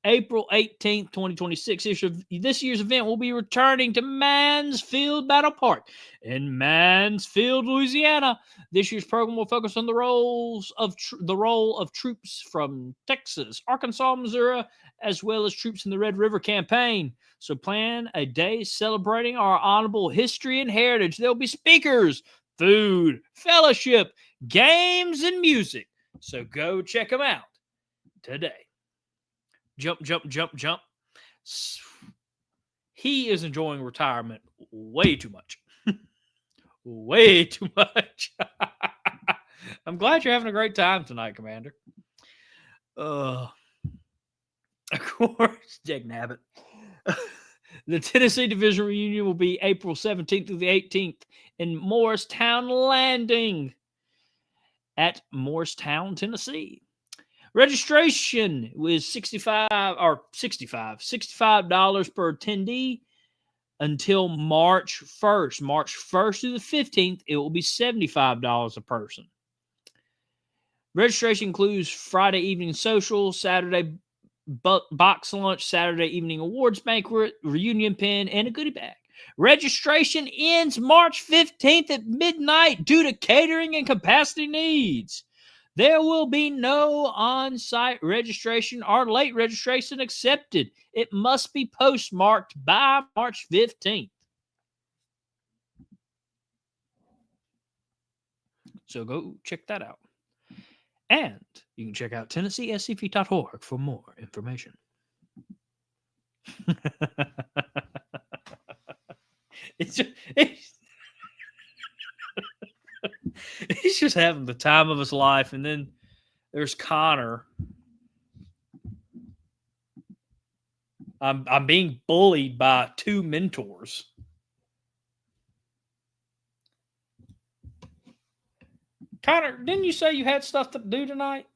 April 18th, 2026. This year's event will be returning to Mansfield Battle Park in Mansfield, Louisiana. This year's program will focus on the role of troops from Texas, Arkansas, Missouri, as well as troops in the Red River Campaign. So plan a day celebrating our honorable history and heritage. There'll be speakers, food, fellowship, games, and music. So go check them out today. Jump, jump, jump, jump. He is enjoying retirement way too much. Way too much. I'm glad you're having a great time tonight, Commander. Of course, Jake Nabbit. The Tennessee Division reunion will be April 17th through the 18th in Morristown Landing at Morristown, Tennessee. Registration was $65 per attendee until March 1st. March 1st through the 15th, it will be $75 a person. Registration includes Friday evening social, Saturday box lunch, Saturday evening awards banquet, reunion pin, and a goodie bag. Registration ends March 15th at midnight due to catering and capacity needs. There will be no on-site registration or late registration accepted. It must be postmarked by March 15th. So go check that out. And you can check out TennesseeSCV.org for more information. He's just having the time of his life. And then there's Connor. I'm being bullied by two mentors. Connor, didn't you say you had stuff to do tonight?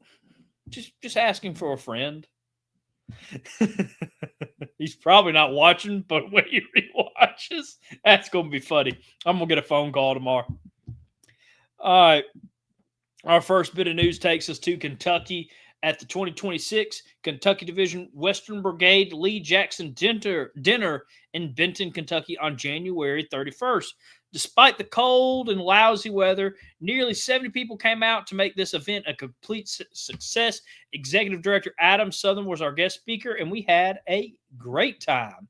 Just asking for a friend. He's probably not watching, but when he rewatches, that's going to be funny. I'm going to get a phone call tomorrow. All right. Our first bit of news takes us to Kentucky at the 2026 Kentucky Division Western Brigade Lee Jackson Dinner in Benton, Kentucky on January 31st. Despite the cold and lousy weather, nearly 70 people came out to make this event a complete success. Executive Director Adam Southern was our guest speaker, and we had a great time.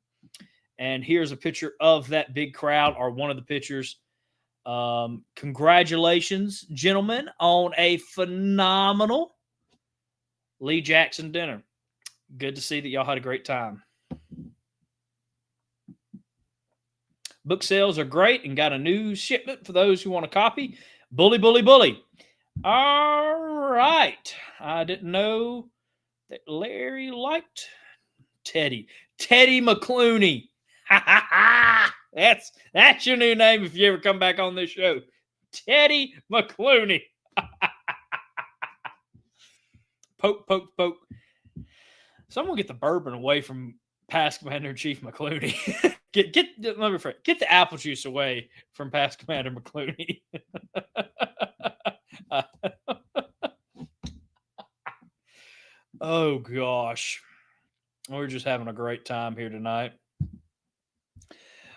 And here's a picture of that big crowd, or one of the pictures. Congratulations, gentlemen, on a phenomenal Lee Jackson dinner. Good to see that y'all had a great time. Book sales are great and got a new shipment for those who want a copy. Bully, bully, bully. All right. I didn't know that Larry liked Teddy. Teddy McClooney. That's your new name if you ever come back on this show. Teddy McClooney. Poke, poke, poke. Someone get the bourbon away from Past Commander-in-Chief McClooney. Get the apple juice away from Past Commander McClooney. Oh, gosh. We're just having a great time here tonight.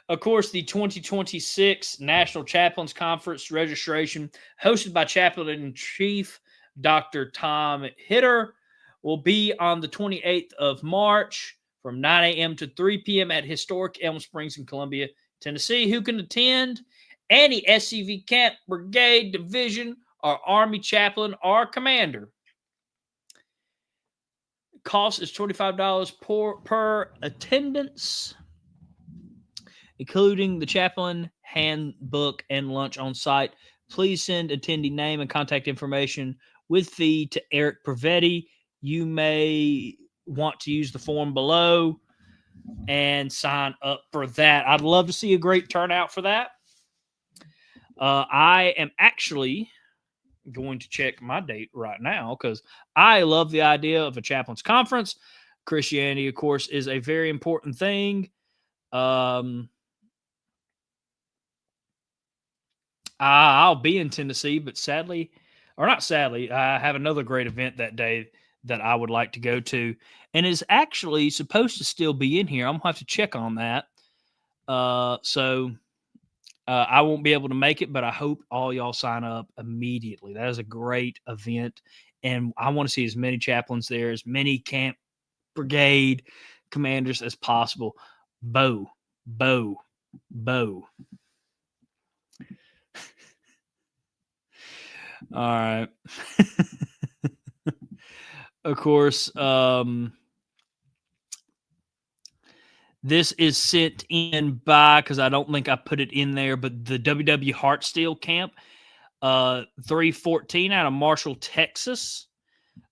Of course, the 2026 National Chaplains Conference registration, hosted by Chaplain-in-Chief Dr. Tom Hitter, will be on the 28th of March from 9 a.m. to 3 p.m. at historic Elm Springs in Columbia, Tennessee. Who can attend? Any SCV camp, brigade, division, or Army chaplain or commander. Cost is $25 per attendance, including the chaplain handbook and lunch on site. Please send attendee name and contact information with fee to Eric Pravetti. You may want to use the form below and sign up for that. I'd love to see a great turnout for that. I am actually going to check my date right now because I love the idea of a chaplain's conference. Christianity, of course, is a very important thing. I'll be in Tennessee, but sadly, or not sadly, I have another great event that day that I would like to go to, and is actually supposed to still be in here. I'm gonna have to check on that. So I won't be able to make it, but I hope all y'all sign up immediately. That is a great event, and I want to see as many chaplains there, as many camp brigade commanders as possible. Bo, Bo, Bo. All right. Of course, this is sent in by, because I don't think I put it in there, but the WW Hartsteel Camp, 314 out of Marshall, Texas.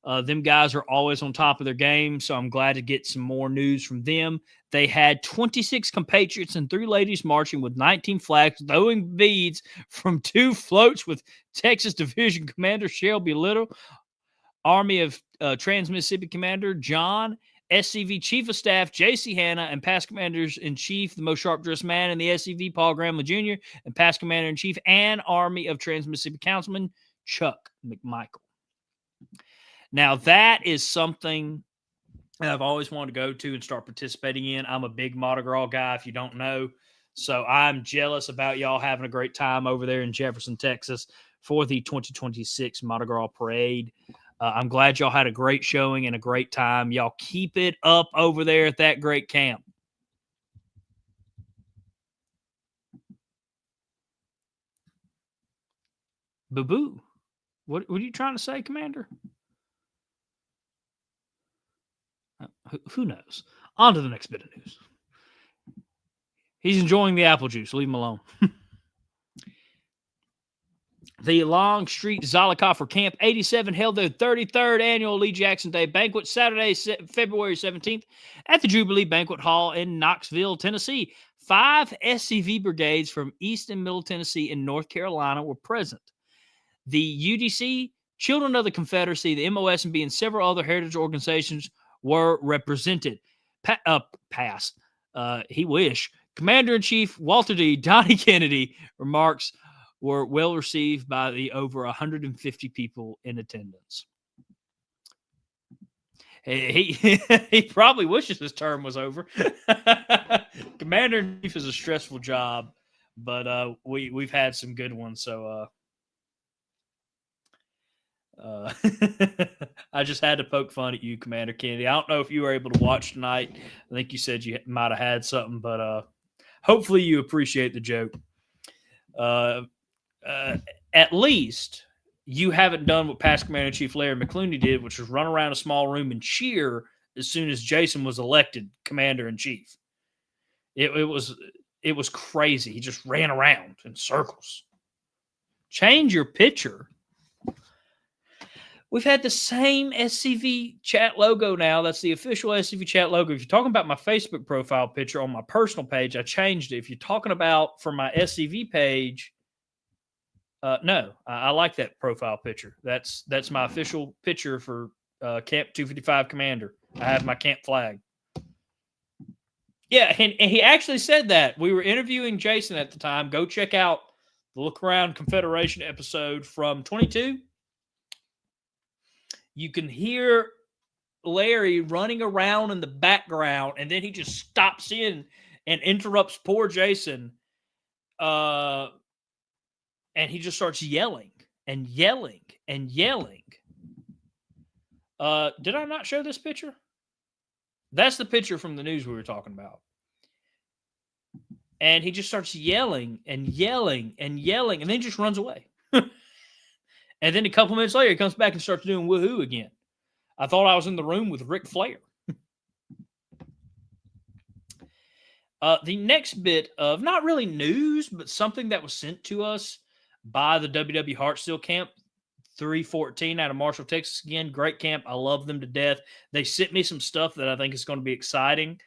Them guys are always on top of their game, so I'm glad to get some more news from them. They had 26 compatriots and 3 ladies marching with 19 flags, throwing beads from 2 floats with Texas Division Commander Shelby Little, Army of Trans-Mississippi Commander John, SCV Chief of Staff J.C. Hanna, and past Commanders-in-Chief, the most sharp-dressed man in the SCV, Paul Gramley Jr., and past Commander-in-Chief and Army of Trans-Mississippi Councilman Chuck McMichael. Now, that is something that I've always wanted to go to and start participating in. I'm a big Mardi Gras guy, if you don't know. So I'm jealous about y'all having a great time over there in Jefferson, Texas for the 2026 Mardi Gras Parade. I'm glad y'all had a great showing and a great time. Y'all keep it up over there at that great camp. Boo-boo. What are you trying to say, Commander? Who knows? On to the next bit of news. He's enjoying the apple juice. Leave him alone. The Longstreet Zollicoffer Camp 87 held their 33rd annual Lee Jackson Day banquet Saturday, February 17th at the Jubilee Banquet Hall in Knoxville, Tennessee. 5 SCV brigades from East and Middle Tennessee and North Carolina were present. The UDC, Children of the Confederacy, the MOS, and several other heritage organizations were represented. Pass. He wish. Commander-in-Chief Walter D. Donnie Kennedy remarks were well received by the over 150 people in attendance. He probably wishes his term was over. Commander-in-Chief is a stressful job, but we've had some good ones. So I just had to poke fun at you, Commander Kennedy. I don't know if you were able to watch tonight. I think you said you might have had something, but hopefully you appreciate the joke. At least you haven't done what past Commander-in-Chief Larry McClooney did, which was run around a small room and cheer as soon as Jason was elected Commander-in-Chief. It was crazy. He just ran around in circles. Change your picture. We've had the same SCV chat logo now. That's the official SCV chat logo. If you're talking about my Facebook profile picture on my personal page, I changed it. If you're talking about for my SCV page, no, I like that profile picture. That's my official picture for Camp 255 Commander. I have my camp flag. Yeah, and he actually said that. We were interviewing Jason at the time. Go check out the Look Around Confederation episode from 22. You can hear Larry running around in the background, and then he just stops in and interrupts poor Jason. And he just starts yelling and yelling and yelling. Did I not show this picture? That's the picture from the news we were talking about. And he just starts yelling and yelling and yelling, and then just runs away. And then a couple minutes later, he comes back and starts doing woohoo again. I thought I was in the room with Ric Flair. The next bit of not really news, but something that was sent to us by the WW Hartsteel Camp 314 out of Marshall, Texas. Again, great camp. I love them to death. They sent me some stuff that I think is going to be exciting.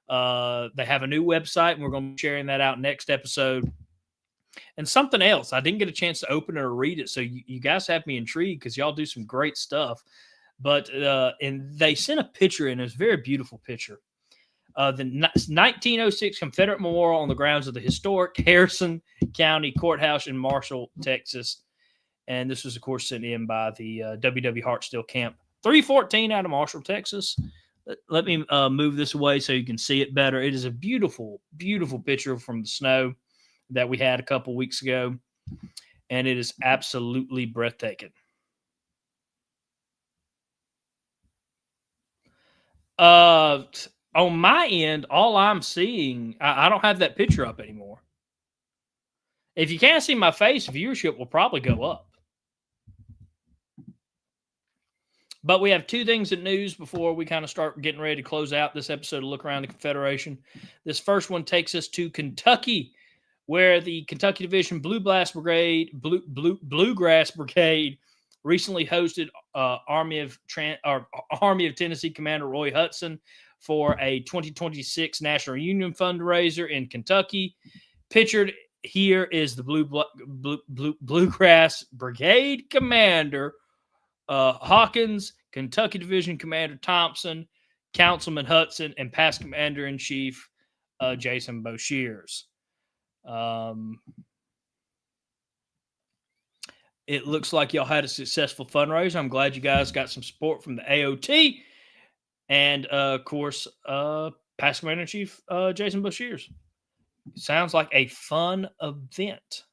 They have a new website, and we're going to be sharing that out next episode. And something else, I didn't get a chance to open it or read it, so you guys have me intrigued because y'all do some great stuff. But and they sent a picture in. It was a very beautiful picture. The 1906 Confederate Memorial on the grounds of the historic Harrison County Courthouse in Marshall, Texas. And this was, of course, sent in by the W.W. Hartstill Camp 314 out of Marshall, Texas. Let me move this away so you can see it better. It is a beautiful, beautiful picture from the snow that we had a couple weeks ago. And it is absolutely breathtaking. On my end, all I'm seeing, I don't have that picture up anymore. If you can't see my face, viewership will probably go up. But we have two things in news before we kind of start getting ready to close out this episode of Look Around the Confederation. This first one takes us to Kentucky, where the Kentucky Division Bluegrass Brigade recently hosted Army of Tennessee Commander Roy Hudson for a 2026 National Union fundraiser in Kentucky. Pictured here is the Bluegrass Brigade Commander Hawkins, Kentucky Division Commander Thompson, Councilman Hudson, and past Commander-in-Chief Jason Boshears. It looks like y'all had a successful fundraiser. I'm glad you guys got some support from the AOT. And, of course, past Commander-in-Chief Jason Boshears. Sounds like a fun event.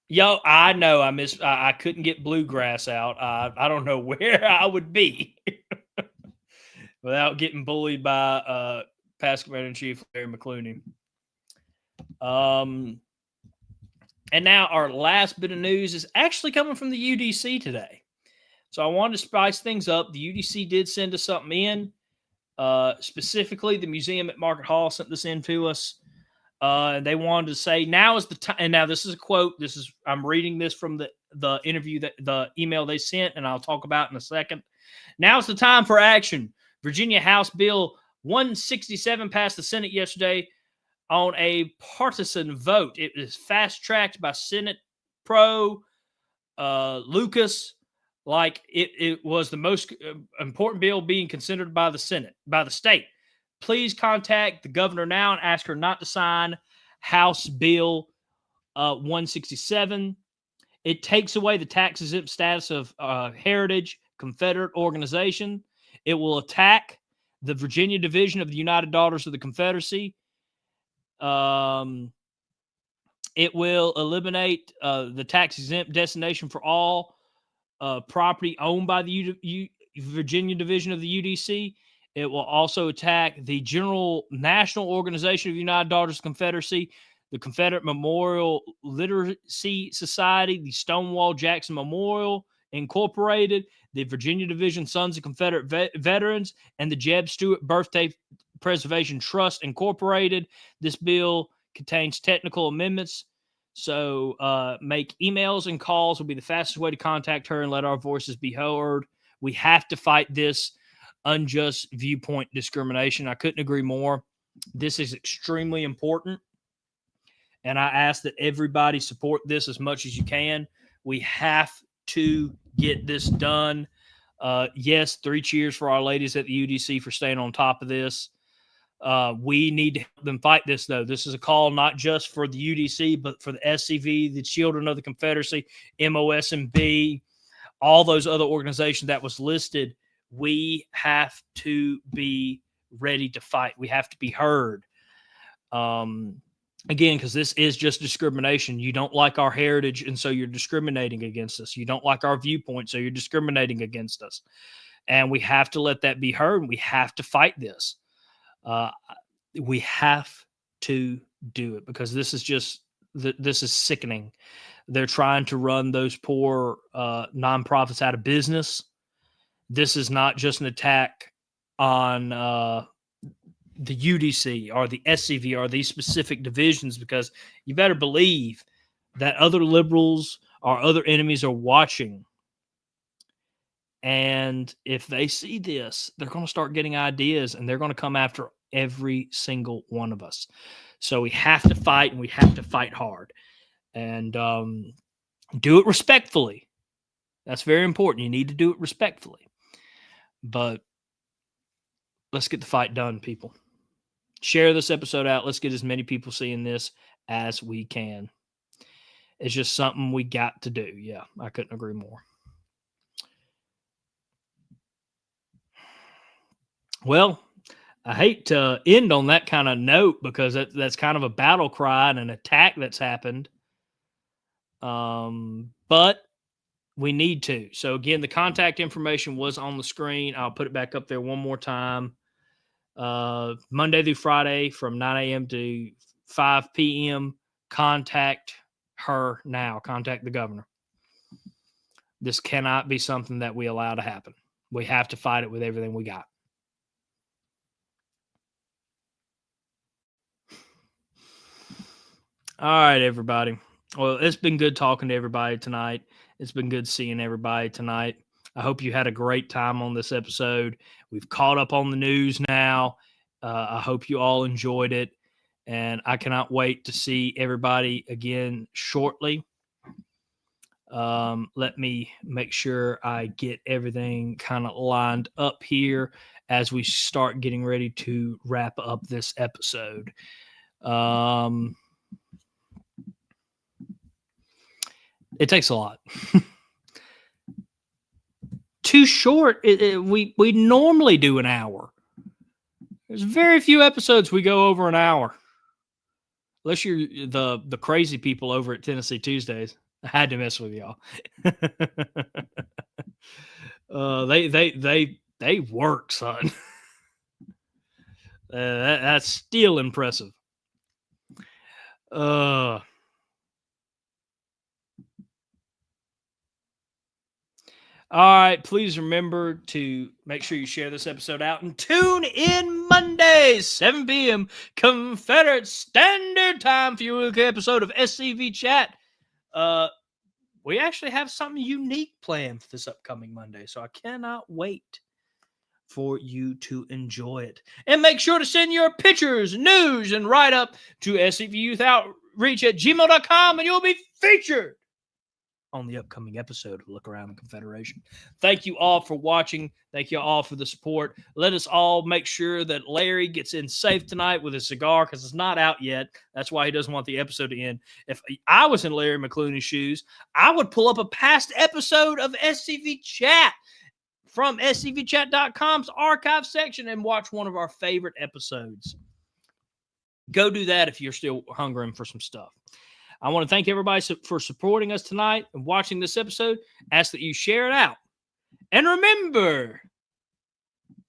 Yo, I know I couldn't get bluegrass out. I don't know where I would be without getting bullied by past Commander-in-Chief Larry McClooney. And now our last bit of news is actually coming from the UDC today. So I wanted to spice things up. The UDC did send us something in. Specifically, the museum at Market Hall sent this in to us. And they wanted to say, now is the time. And now this is a quote. I'm reading this from the interview, the email they sent, and I'll talk about in a second. Now is the time for action. Virginia House Bill 167 passed the Senate yesterday on a partisan vote. It was fast-tracked by Senate Pro Lucas, like it was the most important bill being considered by the Senate, by the state. Please contact the governor now and ask her not to sign House Bill 167. It takes away the tax-exempt status of Heritage Confederate organization. It will attack the Virginia division of the United Daughters of the Confederacy. It will eliminate the tax-exempt destination for all property owned by the Virginia division of the UDC. It will also attack the General National Organization of the United Daughters of the Confederacy, the Confederate Memorial Literacy Society, the Stonewall Jackson Memorial Incorporated, the Virginia Division Sons of Confederate Veterans, and the Jeb Stuart Birthday Preservation Trust Incorporated. This bill contains technical amendments, so make emails and calls will be the fastest way to contact her and let our voices be heard. We have to fight this unjust viewpoint discrimination. I couldn't agree more. This is extremely important, and I ask that everybody support this as much as you can. We have to get this done. Yes, 3 cheers for our ladies at the UDC for staying on top of this. We need to help them fight this, though. This is a call not just for the UDC, but for the SCV, the Children of the Confederacy, MOSMB, all those other organizations that was listed. We have to be ready to fight. We have to be heard. Again, because this is just discrimination. You don't like our heritage, and so you're discriminating against us. You don't like our viewpoint, so you're discriminating against us. And we have to let that be heard, and we have to fight this. We have to do it because this is sickening. They're trying to run those poor nonprofits out of business. This is not just an attack on the UDC or the SCV or these specific divisions, because you better believe that other liberals or other enemies are watching. And if they see this, they're going to start getting ideas and they're going to come after every single one of us. So we have to fight, and we have to fight hard, and do it respectfully. That's very important. You need to do it respectfully. But let's get the fight done, people. Share this episode out. Let's get as many people seeing this as we can. It's just something we got to do. Yeah, I couldn't agree more. Well, I hate to end on that kind of note because that's kind of a battle cry and an attack that's happened. But we need to. So again, the contact information was on the screen. I'll put it back up there one more time. Monday through Friday from 9 a.m. to 5 p.m. Contact her now. Contact the governor. This cannot be something that we allow to happen. We have to fight it with everything we got. All right, everybody. Well, it's been good talking to everybody tonight. It's been good seeing everybody tonight. I hope you had a great time on this episode. We've caught up on the news now. I hope you all enjoyed it. And I cannot wait to see everybody again shortly. Let me make sure I get everything kind of lined up here as we start getting ready to wrap up this episode. It takes a lot. Too short. We normally do an hour. There's very few episodes we go over an hour. Unless you're the crazy people over at Tennessee Tuesdays. I had to mess with y'all. They work, son. That's still impressive. All right, please remember to make sure you share this episode out and tune in Mondays, 7 p.m. Confederate Standard Time for your weekly episode of SCV Chat. We actually have something unique planned for this upcoming Monday, so I cannot wait for you to enjoy it. And make sure to send your pictures, news, and write-up to scyouthoutreach@gmail.com, and you'll be featured on the upcoming episode of Look Around the Confederation. Thank you all for watching. Thank you all for the support. Let us all make sure that Larry gets in safe tonight with his cigar because it's not out yet. That's why he doesn't want the episode to end. If I was in Larry McClooney's shoes, I would pull up a past episode of SCV Chat from scvchat.com's archive section and watch one of our favorite episodes. Go do that if you're still hungering for some stuff. I want to thank everybody for supporting us tonight and watching this episode. Ask that you share it out. And remember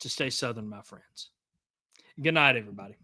to stay Southern, my friends. Good night, everybody.